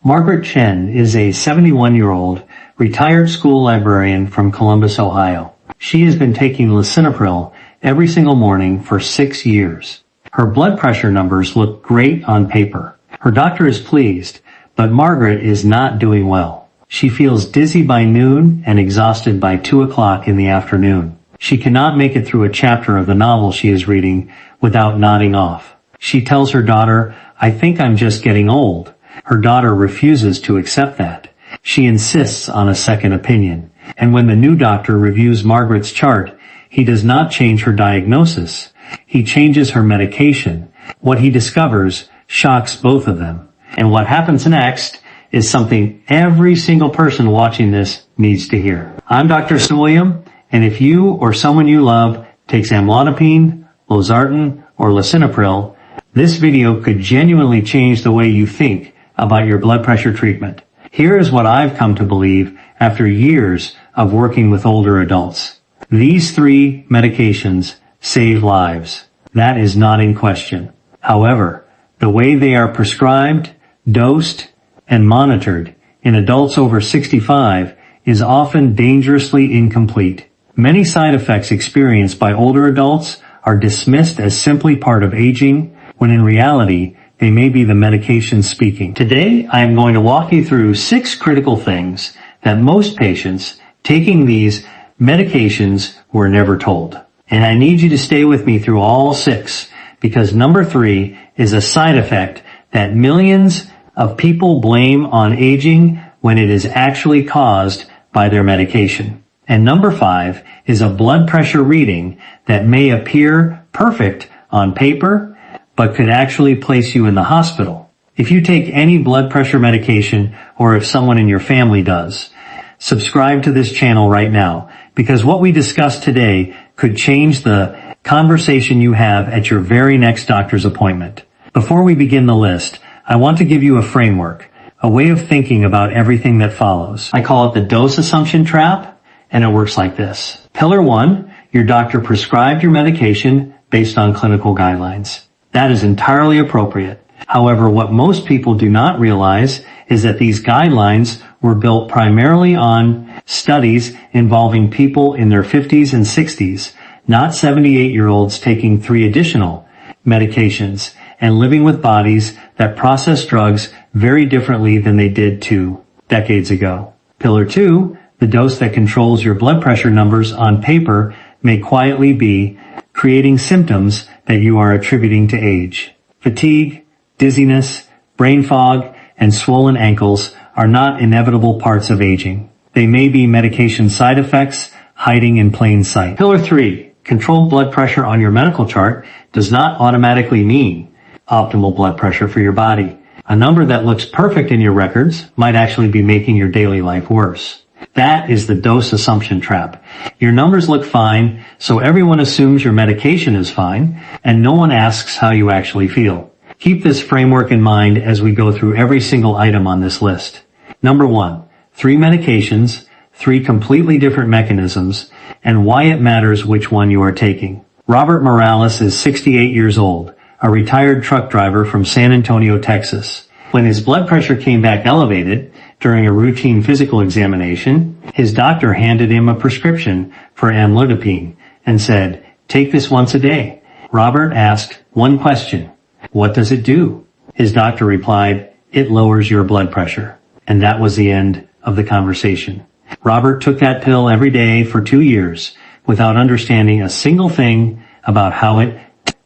Margaret Chen is a 71-year-old retired school librarian from Columbus, Ohio. She has been taking Lisinopril every single morning for 6 years. Her blood pressure numbers look great on paper. Her doctor is pleased, but Margaret is not doing well. She feels dizzy by noon and exhausted by 2 o'clock in the afternoon. She cannot make it through a chapter of the novel she is reading without nodding off. She tells her daughter, "I think I'm just getting old." Her daughter refuses to accept that. She insists on a second opinion. And when the new doctor reviews Margaret's chart, he does not change her diagnosis. He changes her medication. What he discovers shocks both of them. And what happens next is something every single person watching this needs to hear. I'm Dr. William, and if you or someone you love takes Amlodipine, Losartan, or Lisinopril, this video could genuinely change the way you think about your blood pressure treatment. Here is what I've come to believe after years of working with older adults. These 3 medications save lives. That is not in question. However, the way they are prescribed, dosed, and monitored in adults over 65 is often dangerously incomplete. Many side effects experienced by older adults are dismissed as simply part of aging, when in reality, they may be the medication speaking. Today, I am going to walk you through 6 critical things that most patients taking these medications were never told. And I need you to stay with me through all 6, because number 3 is a side effect that millions of people blame on aging when it is actually caused by their medication. And number 5 is a blood pressure reading that may appear perfect on paper, but could actually place you in the hospital. If you take any blood pressure medication, or if someone in your family does, subscribe to this channel right now, because what we discussed today could change the conversation you have at your very next doctor's appointment. Before we begin the list, I want to give you a framework, a way of thinking about everything that follows. I call it the dose assumption trap, and it works like this. Pillar 1, your doctor prescribed your medication based on clinical guidelines. That is entirely appropriate. However, what most people do not realize is that these guidelines were built primarily on studies involving people in their 50s and 60s, not 78-year-olds taking 3 additional medications and living with bodies that process drugs very differently than they did 2 decades ago. Pillar 2, the dose that controls your blood pressure numbers on paper may quietly be creating symptoms that you are attributing to age. Fatigue, dizziness, brain fog, and swollen ankles are not inevitable parts of aging. They may be medication side effects hiding in plain sight. Pillar 3, controlled blood pressure on your medical chart does not automatically mean optimal blood pressure for your body. A number that looks perfect in your records might actually be making your daily life worse. That is the dose assumption trap. Your numbers look fine, so everyone assumes your medication is fine, and no one asks how you actually feel. Keep this framework in mind as we go through every single item on this list. Number 1, 3 medications, 3 completely different mechanisms, and why it matters which one you are taking. Robert Morales is 68 years old, a retired truck driver from San Antonio, Texas. When his blood pressure came back elevated during a routine physical examination, his doctor handed him a prescription for Amlodipine and said, "Take this once a day." Robert asked one question, "What does it do?" His doctor replied, "It lowers your blood pressure." And that was the end of the conversation. Robert took that pill every day for 2 years without understanding a single thing about how it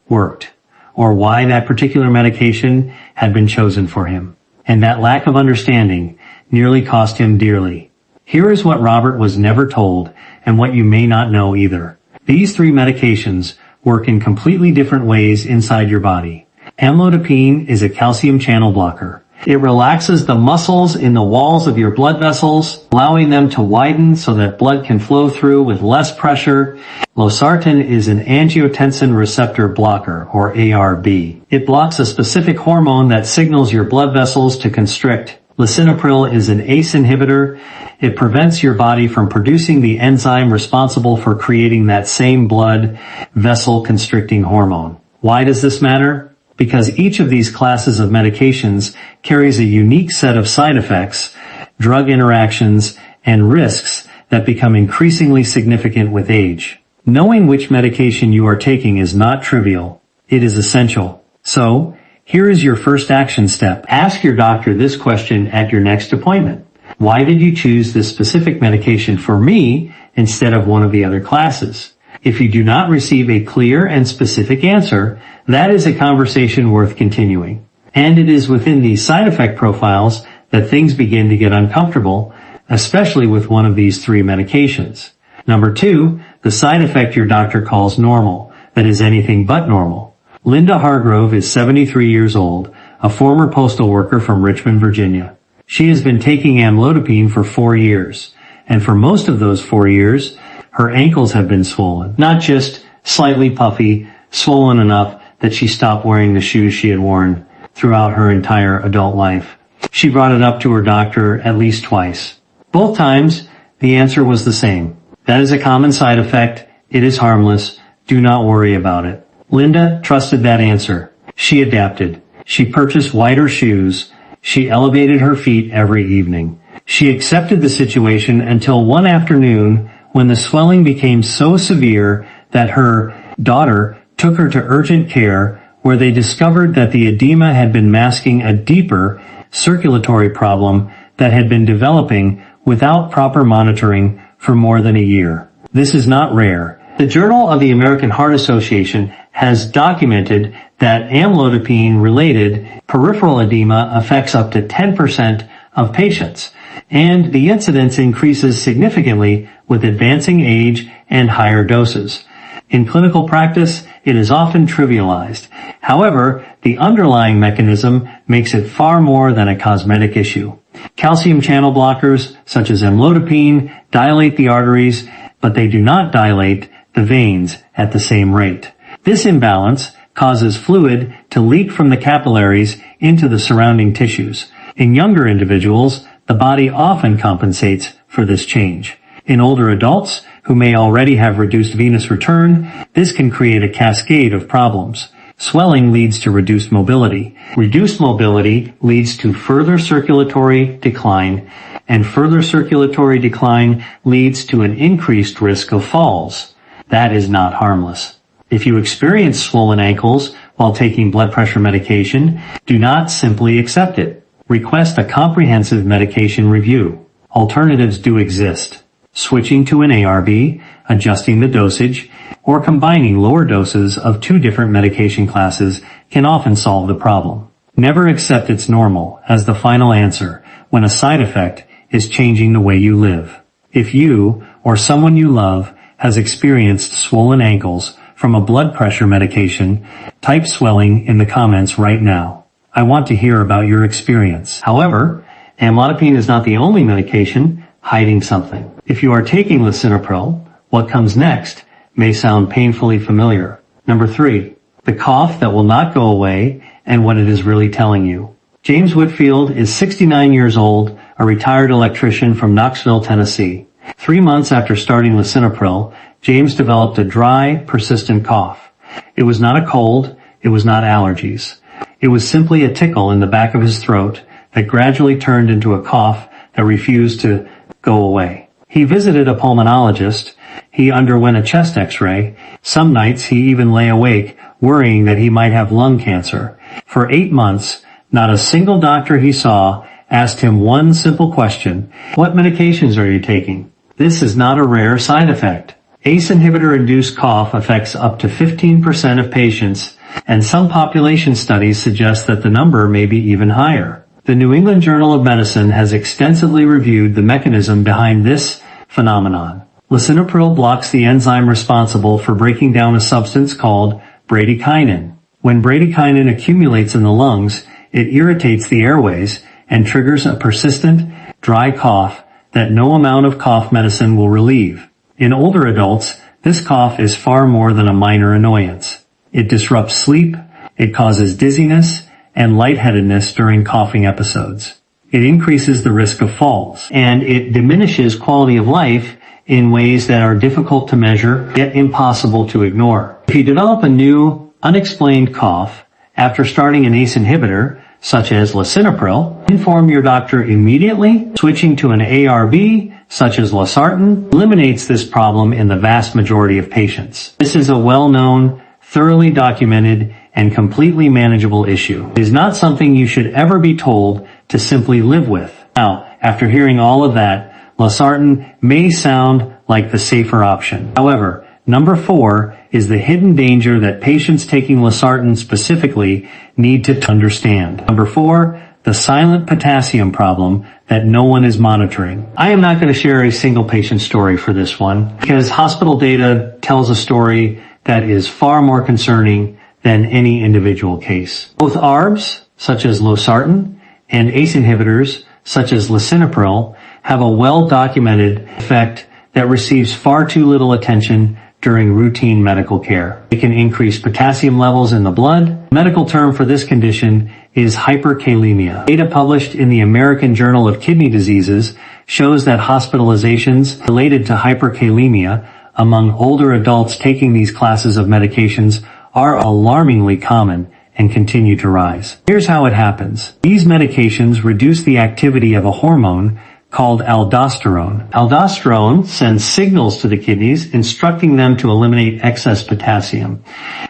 worked or why that particular medication had been chosen for him. And that lack of understanding nearly cost him dearly. Here is what Robert was never told and what you may not know either. These 3 medications work in completely different ways inside your body. Amlodipine is a calcium channel blocker. It relaxes the muscles in the walls of your blood vessels, allowing them to widen so that blood can flow through with less pressure. Losartan is an angiotensin receptor blocker, or ARB. It blocks a specific hormone that signals your blood vessels to constrict. Lisinopril is an ACE inhibitor. It prevents your body from producing the enzyme responsible for creating that same blood vessel constricting hormone. Why does this matter? because each of these classes of medications carries a unique set of side effects, drug interactions, and risks that become increasingly significant with age. Knowing which medication you are taking is not trivial. It is essential. So, here is your first action step. Ask your doctor this question at your next appointment. Why did you choose this specific medication for me instead of one of the other classes? If you do not receive a clear and specific answer, that is a conversation worth continuing. And it is within these side effect profiles that things begin to get uncomfortable, especially with one of these three medications. Number 2, the side effect your doctor calls normal, that is anything but normal. Linda Hargrove is 73 years old, a former postal worker from Richmond, Virginia. She has been taking amlodipine for 4 years, and for most of those 4 years, her ankles have been swollen. Not just slightly puffy, swollen enough that she stopped wearing the shoes she had worn throughout her entire adult life. She brought it up to her doctor at least twice. Both times, the answer was the same. That is a common side effect. It is harmless. Do not worry about it. Linda trusted that answer. She adapted. She purchased wider shoes. She elevated her feet every evening. She accepted the situation until one afternoon when the swelling became so severe that her daughter took her to urgent care, where they discovered that the edema had been masking a deeper circulatory problem that had been developing without proper monitoring for more than a year. This is not rare. The Journal of the American Heart Association has documented that amlodipine-related peripheral edema affects up to 10% of patients, and the incidence increases significantly with advancing age and higher doses. In clinical practice, it is often trivialized. However, the underlying mechanism makes it far more than a cosmetic issue. Calcium channel blockers, such as amlodipine, dilate the arteries, but they do not dilate the veins at the same rate. This imbalance causes fluid to leak from the capillaries into the surrounding tissues. In younger individuals, the body often compensates for this change. In older adults, who may already have reduced venous return, this can create a cascade of problems. Swelling leads to reduced mobility. Reduced mobility leads to further circulatory decline, and further circulatory decline leads to an increased risk of falls. That is not harmless. If you experience swollen ankles while taking blood pressure medication, do not simply accept it. Request a comprehensive medication review. Alternatives do exist. Switching to an ARB, adjusting the dosage, or combining lower doses of 2 different medication classes can often solve the problem. Never accept it's normal as the final answer when a side effect is changing the way you live. If you or someone you love has experienced swollen ankles from a blood pressure medication, type swelling in the comments right now. I want to hear about your experience. However, amlodipine is not the only medication hiding something. If you are taking Lisinopril, what comes next may sound painfully familiar. Number 3, the cough that will not go away and what it is really telling you. James Whitfield is 69 years old, a retired electrician from Knoxville, Tennessee. 3 months after starting Lisinopril, James developed a dry, persistent cough. It was not a cold, it was not allergies. It was simply a tickle in the back of his throat that gradually turned into a cough that refused to go away. He visited a pulmonologist. He underwent a chest x-ray. Some nights he even lay awake, worrying that he might have lung cancer. For 8 months, not a single doctor he saw asked him one simple question: what medications are you taking? This is not a rare side effect. ACE inhibitor-induced cough affects up to 15% of patients, and some population studies suggest that the number may be even higher. The New England Journal of Medicine has extensively reviewed the mechanism behind this phenomenon. Lisinopril blocks the enzyme responsible for breaking down a substance called bradykinin. When bradykinin accumulates in the lungs, it irritates the airways and triggers a persistent, dry cough that no amount of cough medicine will relieve. In older adults, this cough is far more than a minor annoyance. It disrupts sleep, it causes dizziness and lightheadedness during coughing episodes. It increases the risk of falls, and it diminishes quality of life in ways that are difficult to measure, yet impossible to ignore. If you develop a new, unexplained cough, After starting an ACE inhibitor, such as Lisinopril, inform your doctor immediately. Switching to an ARB, such as Losartan, eliminates this problem in the vast majority of patients. This is a well-known, thoroughly documented, and completely manageable issue. It is not something you should ever be told to simply live with. Now, after hearing all of that, Losartan may sound like the safer option. However, number 4 is the hidden danger that patients taking Losartan specifically need to understand. Number 4, the silent potassium problem that no one is monitoring. I am not going to share a single patient story for this one because hospital data tells a story that is far more concerning than any individual case. Both ARBs, such as Losartan, and ACE inhibitors, such as Lisinopril, have a well-documented effect that receives far too little attention during routine medical care. It can increase potassium levels in the blood. The medical term for this condition is hyperkalemia. Data published in the American Journal of Kidney Diseases shows that hospitalizations related to hyperkalemia among older adults taking these classes of medications are alarmingly common and continue to rise. Here's how it happens. These medications reduce the activity of a hormone called aldosterone. Aldosterone sends signals to the kidneys instructing them to eliminate excess potassium.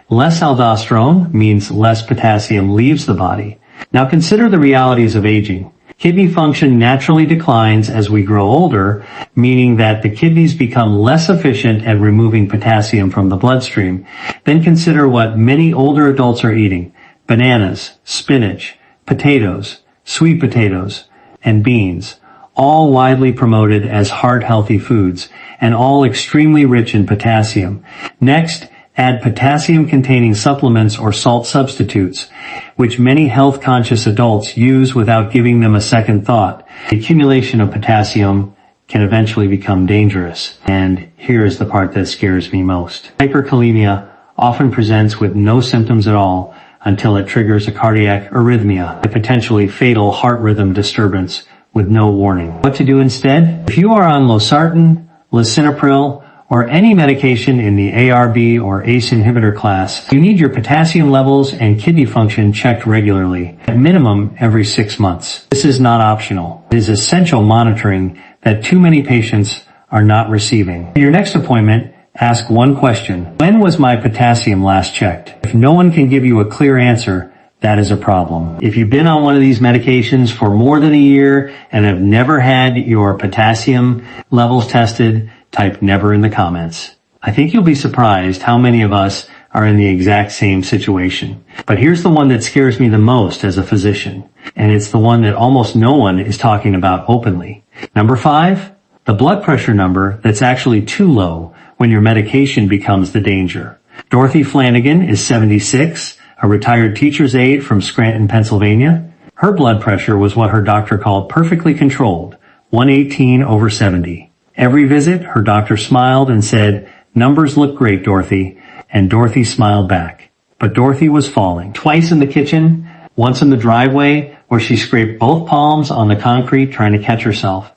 Less aldosterone means less potassium leaves the body. Now consider the realities of aging. Kidney function naturally declines as we grow older, meaning that the kidneys become less efficient at removing potassium from the bloodstream. Then consider what many older adults are eating: bananas, spinach, potatoes, sweet potatoes, and beans, all widely promoted as heart-healthy foods, and all extremely rich in potassium. Next, add potassium-containing supplements or salt substitutes, which many health-conscious adults use without giving them a second thought. The accumulation of potassium can eventually become dangerous. And here is the part that scares me most. Hyperkalemia often presents with no symptoms at all until it triggers a cardiac arrhythmia, a potentially fatal heart rhythm disturbance with no warning. What to do instead? If you are on Losartan, Lisinopril, or any medication in the ARB or ACE inhibitor class, you need your potassium levels and kidney function checked regularly, at minimum every 6 months. This is not optional. It is essential monitoring that too many patients are not receiving. At your next appointment, ask one question: when was my potassium last checked? If no one can give you a clear answer, that is a problem. If you've been on one of these medications for more than a year and have never had your potassium levels tested, type never in the comments. I think you'll be surprised how many of us are in the exact same situation. But here's the one that scares me the most as a physician, and it's the one that almost no one is talking about openly. Number 5, the blood pressure number that's actually too low when your medication becomes the danger. Dorothy Flanagan is 76, a retired teacher's aide from Scranton, Pennsylvania. Her blood pressure was what her doctor called perfectly controlled, 118/70. Every visit, her doctor smiled and said, "Numbers look great, Dorothy," and Dorothy smiled back. But Dorothy was falling. Twice in the kitchen, once in the driveway, where she scraped both palms on the concrete trying to catch herself.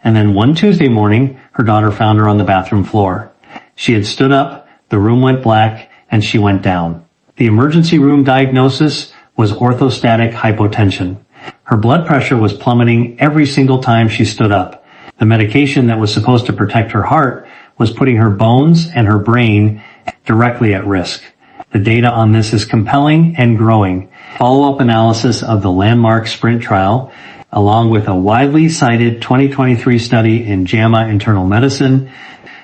And then one Tuesday morning, her daughter found her on the bathroom floor. She had stood up, the room went black, and she went down. The emergency room diagnosis was orthostatic hypotension. Her blood pressure was plummeting every single time she stood up. The medication that was supposed to protect her heart was putting her bones and her brain directly at risk. The data on this is compelling and growing. Follow-up analysis of the landmark SPRINT trial, along with a widely cited 2023 study in JAMA Internal Medicine,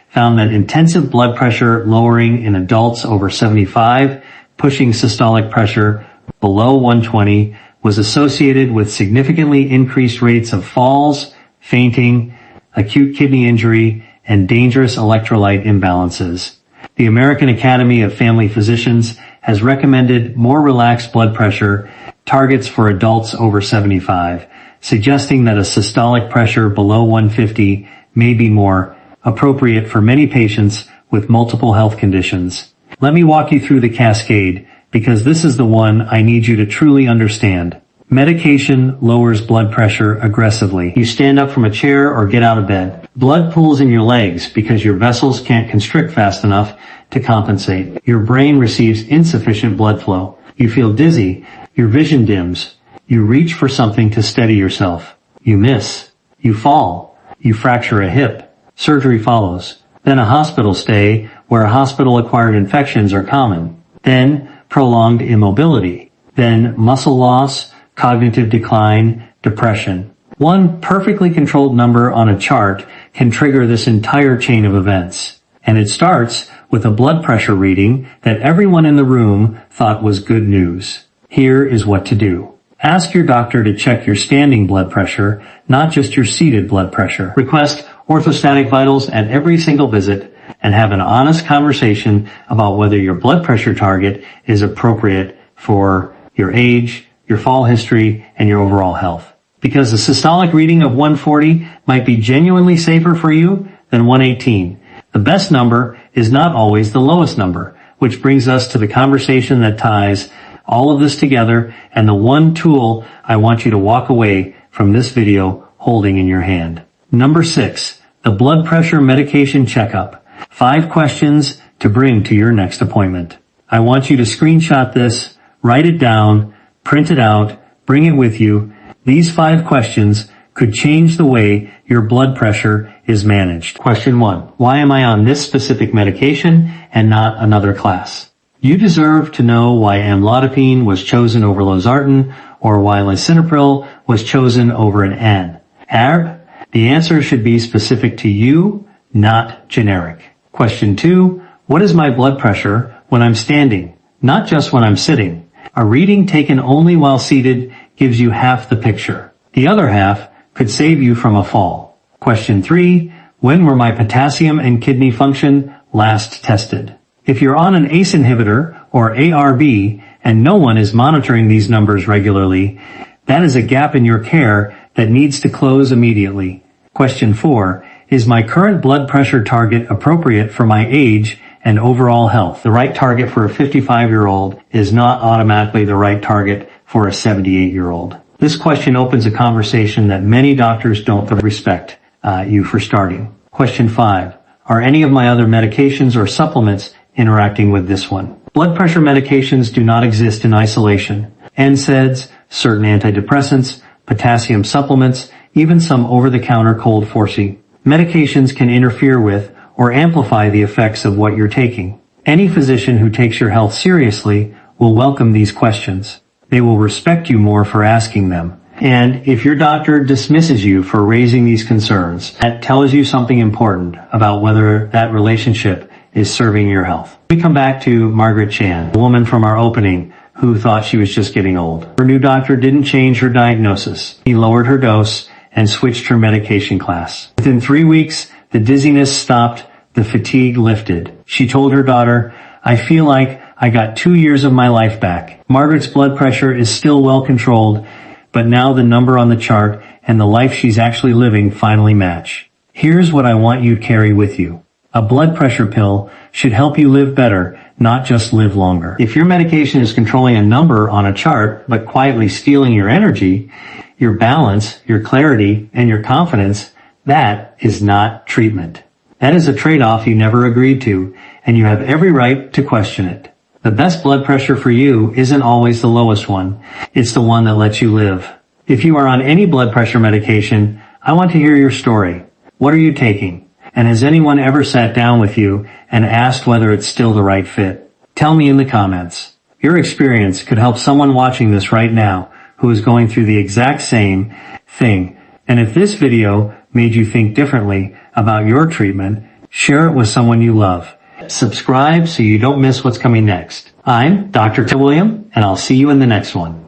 found that intensive blood pressure lowering in adults over 75, pushing systolic pressure below 120, was associated with significantly increased rates of falls, fainting, acute kidney injury, and dangerous electrolyte imbalances. The American Academy of Family Physicians has recommended more relaxed blood pressure targets for adults over 75, suggesting that a systolic pressure below 150 may be more appropriate for many patients with multiple health conditions. Let me walk you through the cascade, because this is the one I need you to truly understand. Medication lowers blood pressure aggressively. You stand up from a chair or get out of bed. Blood pools in your legs because your vessels can't constrict fast enough to compensate. Your brain receives insufficient blood flow. You feel dizzy, your vision dims, you reach for something to steady yourself. You miss, you fall, you fracture a hip. Surgery follows. Then a hospital stay where hospital-acquired infections are common. Then prolonged immobility. Then muscle loss, cognitive decline, depression. One perfectly controlled number on a chart can trigger this entire chain of events. And it starts with a blood pressure reading that everyone in the room thought was good news. Here is what to do. Ask your doctor to check your standing blood pressure, not just your seated blood pressure. Request orthostatic vitals at every single visit and have an honest conversation about whether your blood pressure target is appropriate for your age, your fall history, and your overall health. Because a systolic reading of 140 might be genuinely safer for you than 118. The best number is not always the lowest number, which brings us to the conversation that ties all of this together and the one tool I want you to walk away from this video holding in your hand. Number 6, the blood pressure medication checkup. 5 questions to bring to your next appointment. I want you to screenshot this, write it down, print it out, bring it with you. These 5 questions could change the way your blood pressure is managed. Question 1. Why am I on this specific medication and not another class? You deserve to know why Amlodipine was chosen over Losartan or why Lisinopril was chosen over an N. ARB? The answer should be specific to you, not generic. Question 2. What is my blood pressure when I'm standing, not just when I'm sitting? A reading taken only while seated gives you half the picture. The other half could save you from a fall. Question 3. When were my potassium and kidney function last tested? If you're on an ACE inhibitor or ARB and no one is monitoring these numbers regularly, that is a gap in your care that needs to close immediately. Question 4. Is my current blood pressure target appropriate for my age and overall health? The right target for a 55-year-old is not automatically the right target for a 78-year-old. This question opens a conversation that many doctors don't respect you for starting. Question 5. Are any of my other medications or supplements interacting with this one? Blood pressure medications do not exist in isolation. NSAIDs, certain antidepressants, potassium supplements, even some over-the-counter cold forcing. Medications can interfere with or amplify the effects of what you're taking. Any physician who takes your health seriously will welcome these questions. They will respect you more for asking them. And if your doctor dismisses you for raising these concerns, that tells you something important about whether that relationship is serving your health. We come back to Margaret Chan, a woman from our opening who thought she was just getting old. Her new doctor didn't change her diagnosis. He lowered her dose and switched her medication class. Within 3 weeks, the dizziness stopped, the fatigue lifted. She told her daughter, "I feel like I got 2 years of my life back." Margaret's blood pressure is still well controlled, but now the number on the chart and the life she's actually living finally match. Here's what I want you to carry with you. A blood pressure pill should help you live better, not just live longer. If your medication is controlling a number on a chart, but quietly stealing your energy, your balance, your clarity, and your confidence, that is not treatment. That is a trade-off you never agreed to, and you have every right to question it. The best blood pressure for you isn't always the lowest one. It's the one that lets you live. If you are on any blood pressure medication, I want to hear your story. What are you taking? And has anyone ever sat down with you and asked whether it's still the right fit? Tell me in the comments. Your experience could help someone watching this right now who is going through the exact same thing. And if this video made you think differently about your treatment, share it with someone you love. Subscribe so you don't miss what's coming next. I'm Dr. William, and I'll see you in the next one.